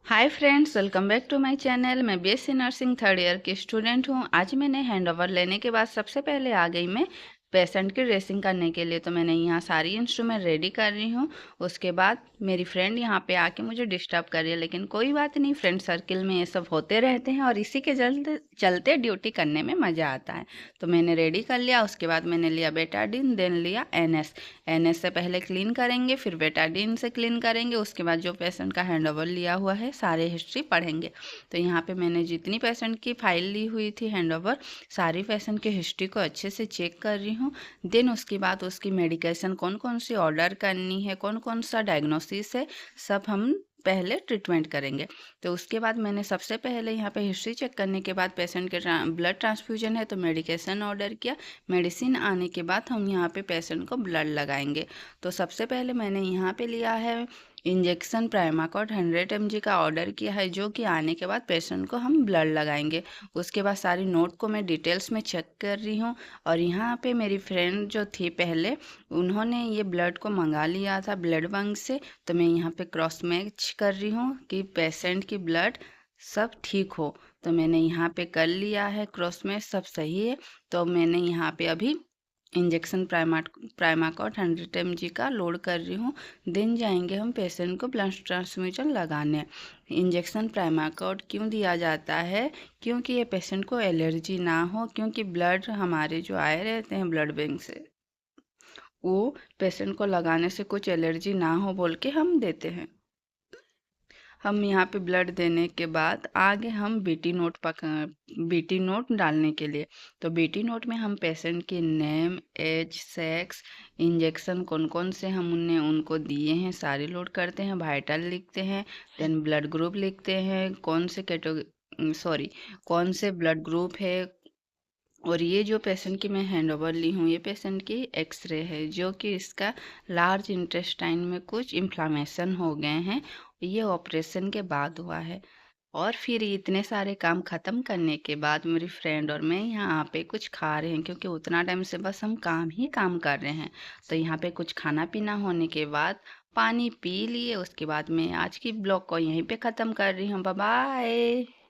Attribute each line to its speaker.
Speaker 1: Hi friends, welcome back to my channel. मैं BSc nursing third year की student हूँ। आज मैंने हैंडओवर लेने के बाद सबसे पहले आ गई मैं पेशेंट की ड्रेसिंग करने के लिए। तो मैंने यहाँ सारी इंस्ट्रूमेंट रेडी कर रही हूँ। उसके बाद मेरी फ्रेंड यहाँ पे आके मुझे डिस्टर्ब कर रही है, लेकिन कोई बात नहीं, फ्रेंड सर्किल में ये सब होते रहते हैं और इसी के चलते चलते ड्यूटी करने में मज़ा आता है। तो मैंने रेडी कर लिया। उसके बाद मैंने लिया बेटाडीन, देन लिया एनएस। एनएस से पहले क्लीन करेंगे, फिर बेटाडीन से क्लीन करेंगे। उसके बाद जो पेशेंट का हैंडओवर लिया हुआ है सारे हिस्ट्री पढ़ेंगे। तो यहाँ पे मैंने जितनी पेशेंट की फाइल ली हुई थी हैंडओवर, सारी पेशेंट की हिस्ट्री को अच्छे से चेक कर रही हूँ। देन उसके बाद उसकी मेडिकेशन कौन कौन सी ऑर्डर करनी है, कौन कौन सा डायग्नोसिस है, सब हम पहले ट्रीटमेंट करेंगे। तो उसके बाद मैंने सबसे पहले यहाँ पे हिस्ट्री चेक करने के बाद पेशेंट के ब्लड ट्रांसफ्यूजन है तो मेडिकेशन ऑर्डर किया। मेडिसिन आने के बाद हम यहाँ पे पेशेंट को ब्लड लगाएंगे। तो सबसे पहले मैंने यहाँ पे लिया है इंजेक्शन प्राइमाकॉट 100 mg का ऑर्डर किया है, जो कि आने के बाद पेशेंट को हम ब्लड लगाएंगे। उसके बाद सारी नोट को मैं डिटेल्स में चेक कर रही हूँ। और यहाँ पे मेरी फ्रेंड जो थी पहले, उन्होंने ये ब्लड को मंगा लिया था ब्लड बैंक से। तो मैं यहाँ पे क्रॉस मैच कर रही हूँ कि पेशेंट की ब्लड सब ठीक हो। तो मैंने यहाँ पे कर लिया है क्रॉस मैच, सब सही है। तो मैंने यहाँ पे अभी इंजेक्शन प्राइमाकॉट 100 mg का लोड कर रही हूँ। दिन जाएंगे हम पेशेंट को ब्लड ट्रांसफ्यूजन लगाने। इंजेक्शन प्राइमाकॉट क्यों दिया जाता है? क्योंकि ये पेशेंट को एलर्जी ना हो, क्योंकि ब्लड हमारे जो आए रहते हैं ब्लड बैंक से, वो पेशेंट को लगाने से कुछ एलर्जी ना हो बोल के हम देते हैं। हम यहाँ पे ब्लड देने के बाद आगे हम बीटी नोट डालने के लिए। तो बीटी नोट में हम पेशेंट की नेम, एज, सेक्स, इंजेक्शन कौन कौन से हमने उनको दिए हैं सारे लोड करते हैं। वाइटल लिखते हैं, देन ब्लड ग्रुप लिखते हैं, कौन से कौन से ब्लड ग्रुप है। और ये जो पेशेंट की मैं हैंडओवर ली हूँ, ये पेशेंट की एक्सरे है, जो कि इसका लार्ज इंटेस्टाइन में कुछ इन्फ्लामेशन हो गए हैं। ये ऑपरेशन के बाद हुआ है। और फिर इतने सारे काम ख़त्म करने के बाद मेरी फ्रेंड और मैं यहाँ पे कुछ खा रहे हैं, क्योंकि उतना टाइम से बस हम काम ही काम कर रहे हैं। तो यहाँ पे कुछ खाना पीना होने के बाद पानी पी लिए। उसके बाद मैं आज की ब्लॉग को यहीं पे ख़त्म कर रही हूँ। Bye bye.